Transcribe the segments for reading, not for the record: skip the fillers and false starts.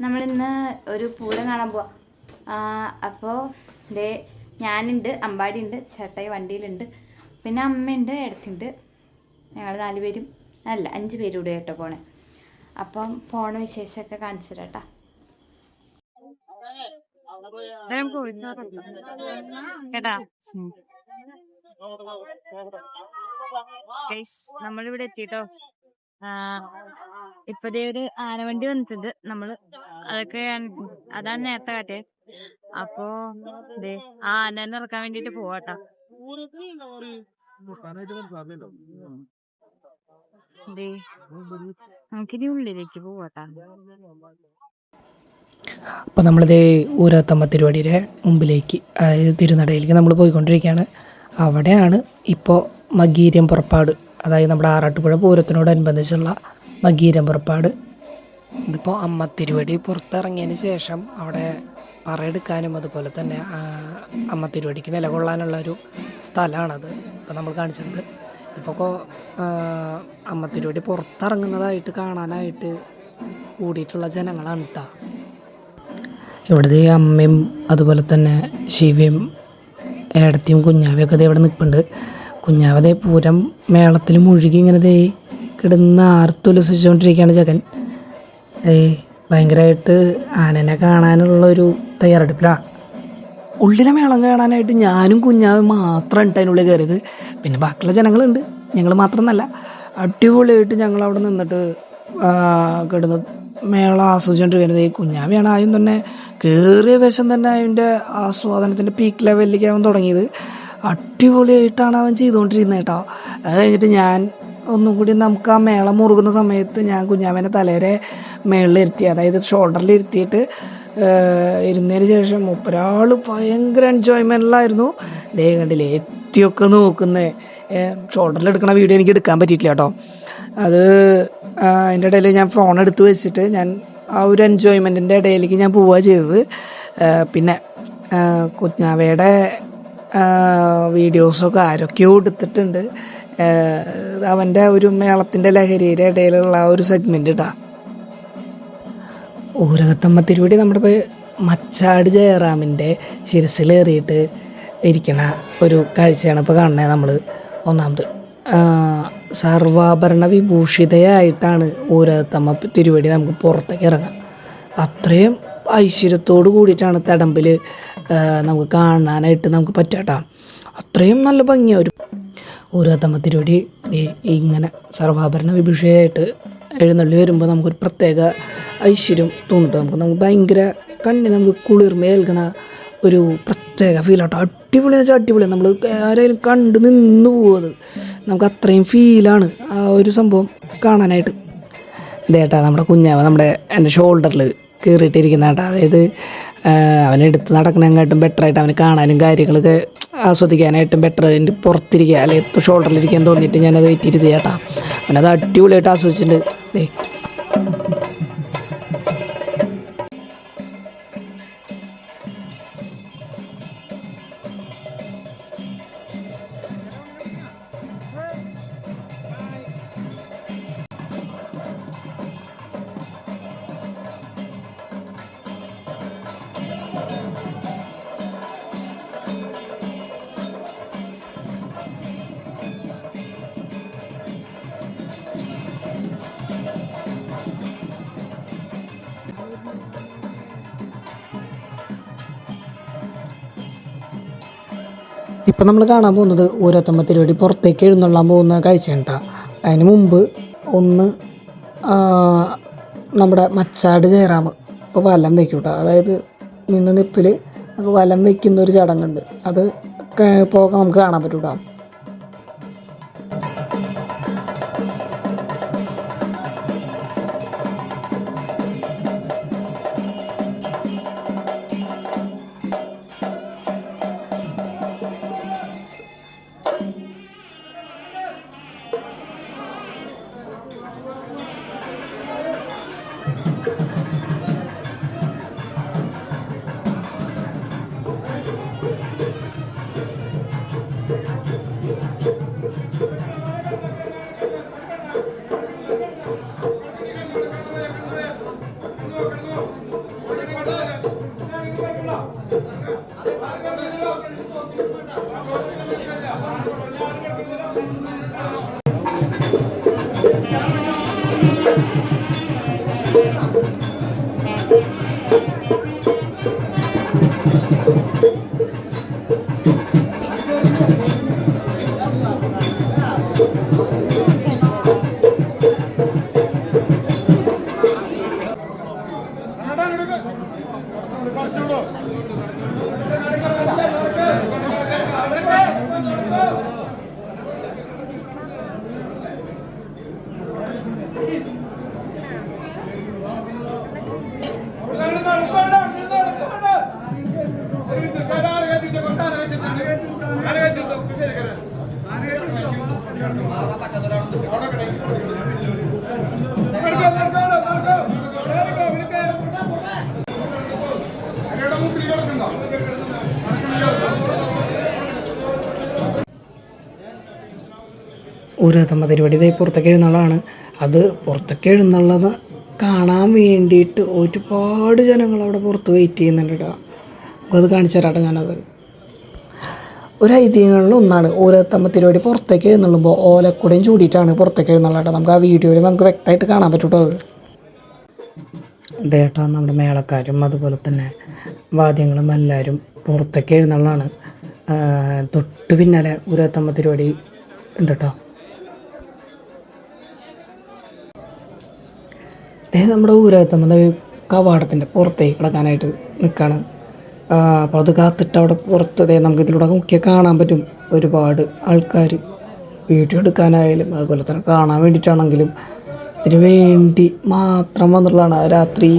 നമ്മളിന്ന് ഒരു പൂരം കാണാൻ പോവാം. അപ്പോൾ ദേ ഞാനുണ്ട്, അമ്പാടിയുണ്ട്, ചേട്ടായി വണ്ടിയിലുണ്ട്, പിന്നെ അമ്മയുണ്ട്, ഏടത്തിയുണ്ട്. ഞങ്ങൾ 4 പേരും അല്ല 5 പേരും കൂടെ കേട്ടോ പോണേ. അപ്പം പോണ വിശേഷമൊക്കെ കാണിച്ചു തരാം കേട്ടാ. നമ്മളിവിടെ എത്തിട്ടോ. ഇപ്പതേ ഒരു ആനവണ്ടി വന്നിട്ടുണ്ട്. നമ്മള് അതൊക്കെ അതാണ് നേരത്തെ കാട്ടിയെ. അപ്പൊ ആന ഇറക്കാൻ വേണ്ടിട്ട് പോവാട്ടോ. നമുക്കിനി ഉള്ളിലേക്ക് പോവാട്ടാ. അപ്പോൾ നമ്മളിത് ഊരത്തമ്മ തിരുവടിയുടെ മുമ്പിലേക്ക്, അതായത് തിരുനടയിലേക്ക് നമ്മൾ പോയിക്കൊണ്ടിരിക്കുകയാണ്. അവിടെയാണ് ഇപ്പോൾ മകീരം പുറപ്പാട്, അതായത് നമ്മുടെ ആറാട്ടുപുഴ പൂരത്തിനോടനുബന്ധിച്ചുള്ള മകീരം പുറപ്പാട്. ഇതിപ്പോൾ അമ്മ തിരുവടി പുറത്തിറങ്ങിയതിന് ശേഷം അവിടെ പറയെടുക്കാനും അതുപോലെ തന്നെ അമ്മ തിരുവടിക്ക് നിലകൊള്ളാനുള്ളൊരു സ്ഥലമാണത്. ഇപ്പോൾ നമ്മൾ കാണിച്ചത് ഇപ്പോൾ അമ്മ തിരുവടി പുറത്തിറങ്ങുന്നതായിട്ട് കാണാനായിട്ട് കൂടിയിട്ടുള്ള ജനങ്ങളാണ് കേട്ടോ. ഇവിടുത്തെ അമ്മയും അതുപോലെ തന്നെ ശിവയും ഏടത്തിയും കുഞ്ഞാവയൊക്കെ ദേ ഇവിടെ നിൽപ്പുണ്ട്. കുഞ്ഞാവതേ പൂരം മേളത്തിൽ മുഴുകി ഇങ്ങനെ ദേ കിടന്ന് ആർത്തുലസിച്ചുകൊണ്ടിരിക്കുകയാണ് ജഗൻ. ഭയങ്കരമായിട്ട് ആനനെ കാണാനുള്ളൊരു തയ്യാറെടുപ്പിലാണ്. ഉള്ളിലെ മേളം കാണാനായിട്ട് ഞാനും കുഞ്ഞാവും മാത്രമാണ് അതിനുള്ളിൽ കയറിയത്. പിന്നെ ബാക്കിയുള്ള ജനങ്ങളുണ്ട്, ഞങ്ങൾ മാത്രമെന്നല്ല. അടിപൊളിയായിട്ട് ഞങ്ങൾ അവിടെ നിന്നിട്ട് കിടന്ന് മേളം ആസ്വദിച്ചുകൊണ്ടിരിക്കുന്നത്. ഈ കുഞ്ഞാവിയാണ് ആദ്യം തന്നെ കയറിയ വശം തന്നെ അതിൻ്റെ ആസ്വാദനത്തിൻ്റെ പീക്ക് ലെവലിലേക്ക് അവൻ തുടങ്ങിയത്. അടിപൊളിയായിട്ടാണ് അവൻ ചെയ്തുകൊണ്ടിരുന്നത് കേട്ടോ. അത് കഴിഞ്ഞിട്ട് ഞാൻ ഒന്നും കൂടി നമുക്ക് ആ മേളം മുറുകുന്ന സമയത്ത് ഞാൻ കുഞ്ഞാവനെ തലേരെ മേളിലിരുത്തി, അതായത് ഷോൾഡറിലിരുത്തിയിട്ട് ഇരുന്നതിന് ശേഷം ഒരാൾ ഭയങ്കര എൻജോയ്മെൻറ്റിലായിരുന്നു. ദേ കണ്ടില്ലേ എത്തിയൊക്കെ നോക്കുന്നത്. ഷോൾഡറിലെടുക്കണ വീഡിയോ എനിക്ക് എടുക്കാൻ പറ്റിയിട്ടില്ല കേട്ടോ. അത് അതിൻ്റെ ഇടയിൽ ഞാൻ ഫോൺ എടുത്ത് വെച്ചിട്ട് ഞാൻ ആ ഒരു എൻജോയ്മെൻറ്റിൻ്റെ ഇടയിലേക്ക് ഞാൻ പോവുക ചെയ്തത്. പിന്നെ കുഞ്ഞാവയുടെ വീഡിയോസൊക്കെ ആരൊക്കെയോ എടുത്തിട്ടുണ്ട്. അവൻ്റെ ഒരു മേളത്തിൻ്റെ ലഹരിയുടെ ഇടയിലുള്ള ഒരു സെഗ്മെൻ്റ് ഇട്ടാ. ഊരകത്തമ്മ തിരുവടി നമ്മുടെ മച്ചാട് ജയറാമിൻ്റെ ശിരസിലേറിയിട്ട് ഇരിക്കണ ഒരു കാഴ്ചയാണ് ഇപ്പോൾ കാണുന്നത്. നമ്മൾ ഒന്നാമത് സർവാഭരണ വിഭൂഷിതയായിട്ടാണ് ഊരകത്തമ്മ തിരുവടി നമുക്ക് പുറത്തേക്ക് ഇറങ്ങുക. അത്രയും ഐശ്വര്യത്തോട് കൂടിയിട്ടാണ് തടമ്പിൽ നമുക്ക് കാണാനായിട്ട് നമുക്ക് പറ്റാട്ടോ. അത്രയും നല്ല ഭംഗിയാണ് ഒരു ഊരകത്തമ്മ തിരുവടി ഇങ്ങനെ സർവാഭരണ വിഭൂഷിതയായിട്ട് എഴുന്നള്ളി വരുമ്പോൾ നമുക്കൊരു പ്രത്യേക ഐശ്വര്യം തോന്നിട്ട് നമുക്ക് ഭയങ്കര കണ്ണിന് നമുക്ക് കുളിർമയേൽക്കണ ഒരു പ്രത്യേക ഫീലാട്ടോ. അടിപൊളിയെന്ന് വെച്ചാൽ അടിപൊളി. നമ്മൾ ആരെങ്കിലും കണ്ട് നിന്ന് പോകുന്നത് നമുക്ക് അത്രയും ഫീലാണ് ആ ഒരു സംഭവം കാണാനായിട്ട്. ഇതേട്ടാ നമ്മുടെ കുഞ്ഞാവ എൻ്റെ ഷോൾഡറിൽ കയറിയിട്ടിരിക്കുന്ന കേട്ടോ. അതായത് അവനെടുത്ത് നടക്കണേക്കാട്ടും ബെറ്ററായിട്ട് അവന് കാണാനും കാര്യങ്ങളൊക്കെ ആസ്വദിക്കാനായിട്ടും ബെറ്റർ അതിൻ്റെ പുറത്തിരിക്കുക അല്ലെങ്കിൽ ഷോൾഡറിലിരിക്കാൻ തോന്നിയിട്ട് ഞാനത് ഏറ്റിരുത് ചേട്ടാ. അവനത് അടിപൊളിയായിട്ട് ആസ്വദിച്ചിട്ടുണ്ട്. ഇപ്പം നമ്മൾ കാണാൻ പോകുന്നത് ഊരത്തമ്മ തിരുവടി പുറത്തേക്ക് എഴുന്നള്ളാൻ പോകുന്ന കാഴ്ചയാണ് കേട്ടോ. അതിന് മുമ്പ് ഒന്ന് നമ്മുടെ മച്ചാട് ജയറാം ഇപ്പോൾ വലം വയ്ക്കും കേട്ടോ. അതായത് നിന്ന് നിപ്പിൽ നമുക്ക് വലം വയ്ക്കുന്ന ഒരു ചടങ്ങുണ്ട്. അത് പോകാൻ നമുക്ക് കാണാൻ പറ്റും കേട്ടോ. ഊരത്തമ്മ പരിപാടി ഇതേ പുറത്തേക്ക് എഴുന്നള്ളതാണ്. അത് പുറത്തേക്ക് എഴുന്നള്ളത് കാണാൻ വേണ്ടിയിട്ട് ഒരുപാട് ജനങ്ങൾ അവിടെ പുറത്ത് വെയിറ്റ് ചെയ്യുന്നുണ്ട് കേട്ടോ. നമുക്കത് കാണിച്ചു തരാട്ടോ. ഞാനത് ഒരു ഐതിഹ്യങ്ങളിൽ ഒന്നാണ് ഊരത്തമ്മ പരിപാടി പുറത്തേക്ക് എഴുന്നള്ളുമ്പോൾ ഓലക്കുടയും ചൂടിയിട്ടാണ് പുറത്തേക്ക് എഴുന്നള്ളട്ടോ. നമുക്ക് ആ വീഡിയോയിൽ നമുക്ക് വ്യക്തമായിട്ട് കാണാൻ പറ്റും കേട്ടോ. അത് ഇതേട്ടാ നമ്മുടെ മേളക്കാരും അതുപോലെ തന്നെ വാദ്യങ്ങളും എല്ലാവരും പുറത്തേക്ക് എഴുന്നള്ളാണ്. തൊട്ട് പിന്നാലെ ഊരത്തമ്മ പരിപാടി ഉണ്ട് കേട്ടോ. നമ്മുടെ ഊരത്തമ്മ കവാടത്തിൻ്റെ പുറത്തേക്ക് കിടക്കാനായിട്ട് നിൽക്കുകയാണ്. അപ്പോൾ അത് കാത്തിട്ട് അവിടെ പുറത്ത് നമുക്ക് ഇതിലൂടെ നോക്കിയാൽ കാണാൻ പറ്റും ഒരുപാട് ആൾക്കാർ വീഡിയോ എടുക്കാനായാലും അതുപോലെ തന്നെ കാണാൻ വേണ്ടിയിട്ടാണെങ്കിലും ഇതിനു വേണ്ടി മാത്രം വന്നിട്ടുള്ളതാണ്. രാത്രി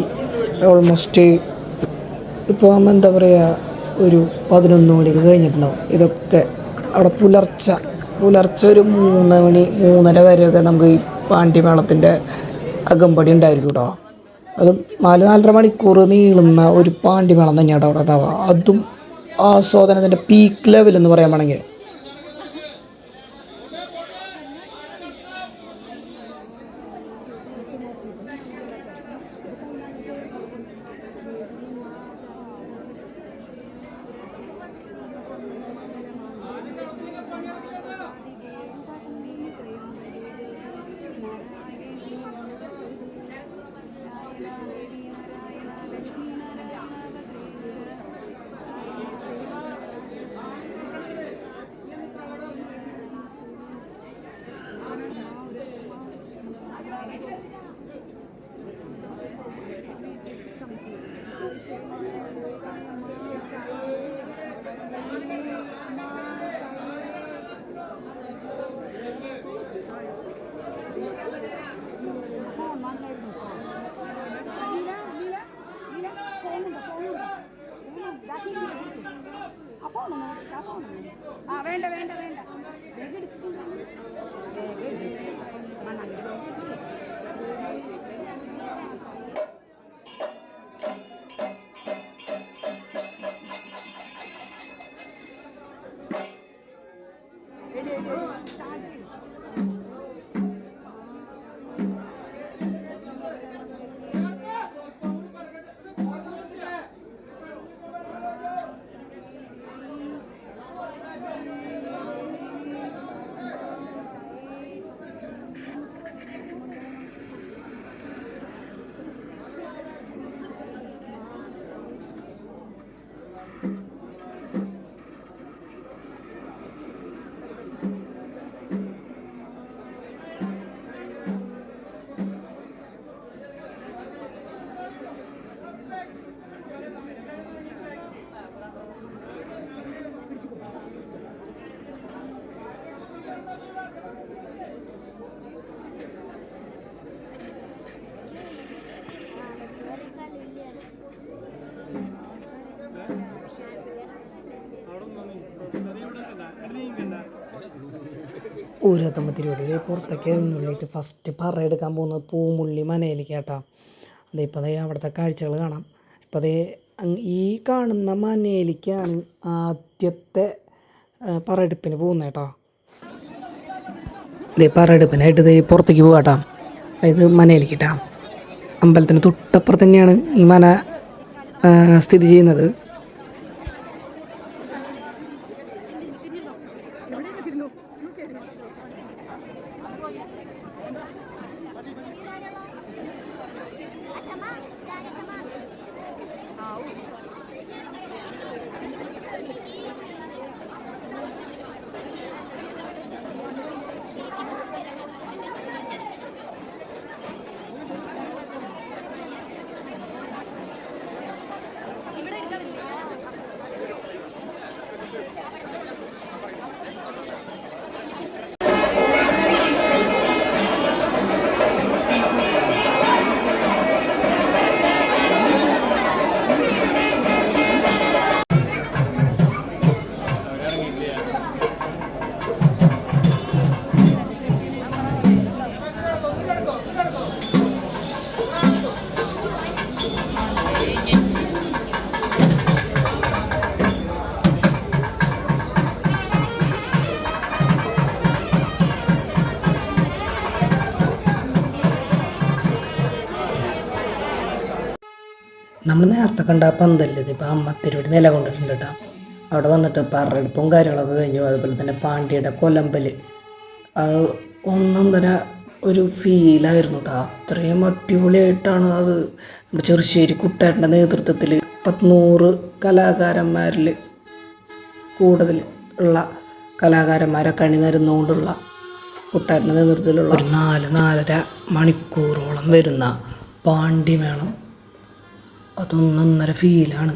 ഓൾമോസ്റ്റ് ഇപ്പോൾ എന്താ പറയുക ഒരു 11 മണിക്ക് കഴിഞ്ഞിട്ടുണ്ടാവും. ഇതൊക്കെ അവിടെ പുലർച്ചെ ഒരു 3 മണി 3:30 വരെയൊക്കെ നമുക്ക് ഈ പാണ്ടിമേളത്തിൻ്റെ അകമ്പടി ഉണ്ടായിരിക്കും കേട്ടോ. അതും 4-4.5 മണിക്കൂർ നീളുന്ന ഒരു പാണ്ടിമേളം തന്നെയാണ് അവിടെ ഉണ്ടാവുക. അതും ആസ്വാദനത്തിൻ്റെ പീക്ക് ലെവൽ എന്ന് പറയാൻ വേണമെങ്കിൽ. വേണ്ട വേണ്ട വേണ്ട ഊരത്തമ്മ തിരുവടിയിൽ പുറത്തേക്ക് എഴുന്നള്ളിയിട്ട് ഫസ്റ്റ് പറയെടുക്കാൻ പോകുന്നത് പൂമുള്ളി മനയിലേക്ക് കേട്ടോ. അതിപ്പോൾ അതേ അവിടുത്തെ കാഴ്ചകൾ കാണാം. ഇപ്പോൾ അതേ ഈ കാണുന്ന മനയിലേക്കാണ് ആദ്യത്തെ പറയെടുപ്പിന് പോകുന്നത് കേട്ടോ. ഇതേ പറയെടുപ്പിനായിട്ട് ഇതേ പുറത്തേക്ക് പോകാം കേട്ടോ. അതായത് മനയിലേക്ക് കേട്ടോ. അമ്പലത്തിന് തൊട്ടപ്പുറത്ത് തന്നെയാണ് ഈ മന സ്ഥിതി ചെയ്യുന്നത്. നമ്മൾ നേരത്തെ കണ്ട ആ പന്തല്ലേ ഇതിപ്പോൾ അമ്മത്തിരുവടി നില കൊണ്ടിട്ടുണ്ട് കേട്ടോ. അവിടെ വന്നിട്ട് പറയെടുപ്പും കാര്യങ്ങളൊക്കെ കഴിഞ്ഞു. അതുപോലെ തന്നെ പാണ്ഡ്യയുടെ കൊലമ്പൽ, അത് ഒന്നൊന്നര ഒരു ഫീലായിരുന്നു കേട്ടോ. അത്രയും അടിപൊളിയായിട്ടാണ് അത് ചെറുശ്ശേരി കുട്ടേട്ടൻ്റെ നേതൃത്വത്തിൽ 100 കലാകാരന്മാരിൽ കൂടുതൽ ഉള്ള കലാകാരന്മാരൊക്കെ അണിനിരന്നുകൊണ്ടുള്ള കുട്ടേട്ടൻ്റെ നേതൃത്വത്തിലുള്ള ഒരു 4-4.5 മണിക്കൂറോളം വരുന്ന പാണ്ഡ്യമേളം, അതൊന്നൊന്നര ഫീലാണ്.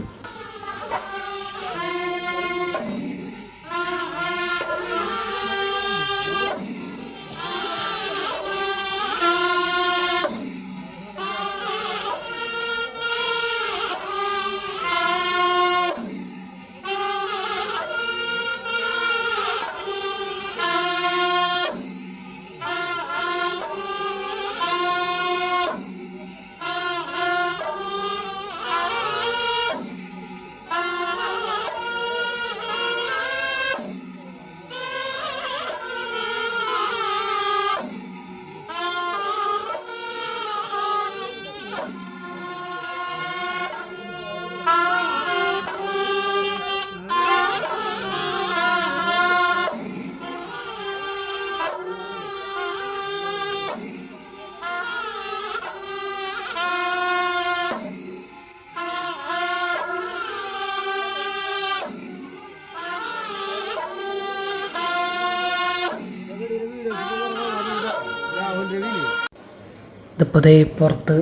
ഇതിപ്പോൾ ദേ പുറത്ത്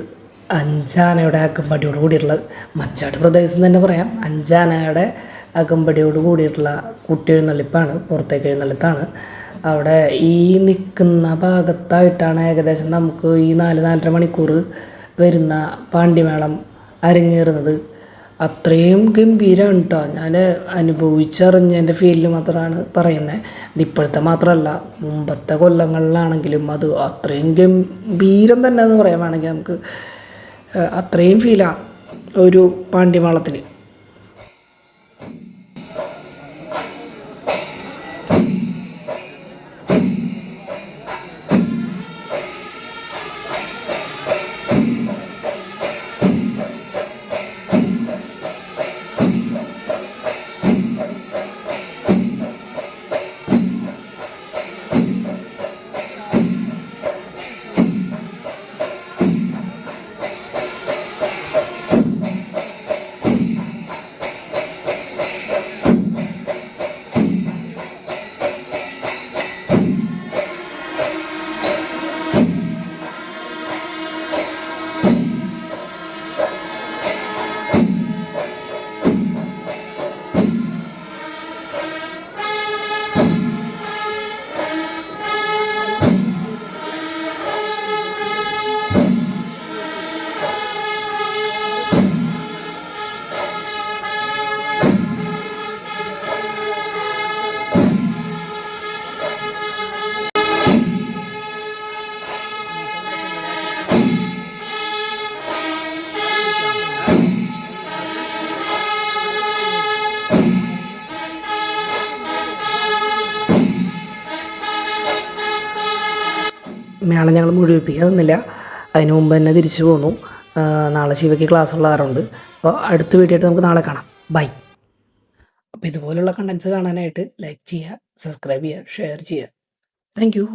5 ആനയുടെ അകമ്പടിയോട് കൂടിയിട്ടുള്ള, മച്ചാട് പ്രദേശം തന്നെ പറയാം, 5 ആനയുടെ അകമ്പടിയോട് കൂടിയിട്ടുള്ള കുട്ടിയെഴുന്നള്ളിപ്പാണ്, പുറത്തേക്ക് എഴുന്നള്ളിത്താണ്. അവിടെ ഈ നിൽക്കുന്ന ഭാഗത്തായിട്ടാണ് ഏകദേശം നമുക്ക് ഈ 4-4.5 മണിക്കൂർ വരുന്ന പാണ്ഡ്യമേളം അരങ്ങേറുന്നത്. അത്രയും ഗംഭീരമാണ് കേട്ടോ. ഞാൻ അനുഭവിച്ചറിഞ്ഞതിൻ്റെ ഫീലിൽ മാത്രമാണ് പറയുന്നത്. ഇതിപ്പോഴത്തെ മാത്രമല്ല, മുമ്പത്തെ കൊല്ലങ്ങളിലാണെങ്കിലും അത് അത്രയും ഗംഭീരം തന്നെ എന്ന് പറയാൻ വേണമെങ്കിൽ നമുക്ക് അത്രയും ഫീലാണ് ഒരു പാണ്ഡ്യമേളത്തിന്. മേളം ഞങ്ങൾ മുഴുവിപ്പിക്കാതൊന്നുമില്ല, അതിന് മുമ്പ് തന്നെ തിരിച്ചു പോന്നു. നാളെ ശിവയ്ക്ക് ക്ലാസ് ഉള്ള കാറുണ്ട്. അപ്പോൾ അടുത്ത വീഡിയോ ആയിട്ട് നമുക്ക് നാളെ കാണാം. ബൈ. അപ്പോൾ ഇതുപോലുള്ള കണ്ടൻസ് കാണാനായിട്ട് ലൈക്ക് ചെയ്യുക, സബ്സ്ക്രൈബ് ചെയ്യുക, ഷെയർ ചെയ്യുക. Thank you.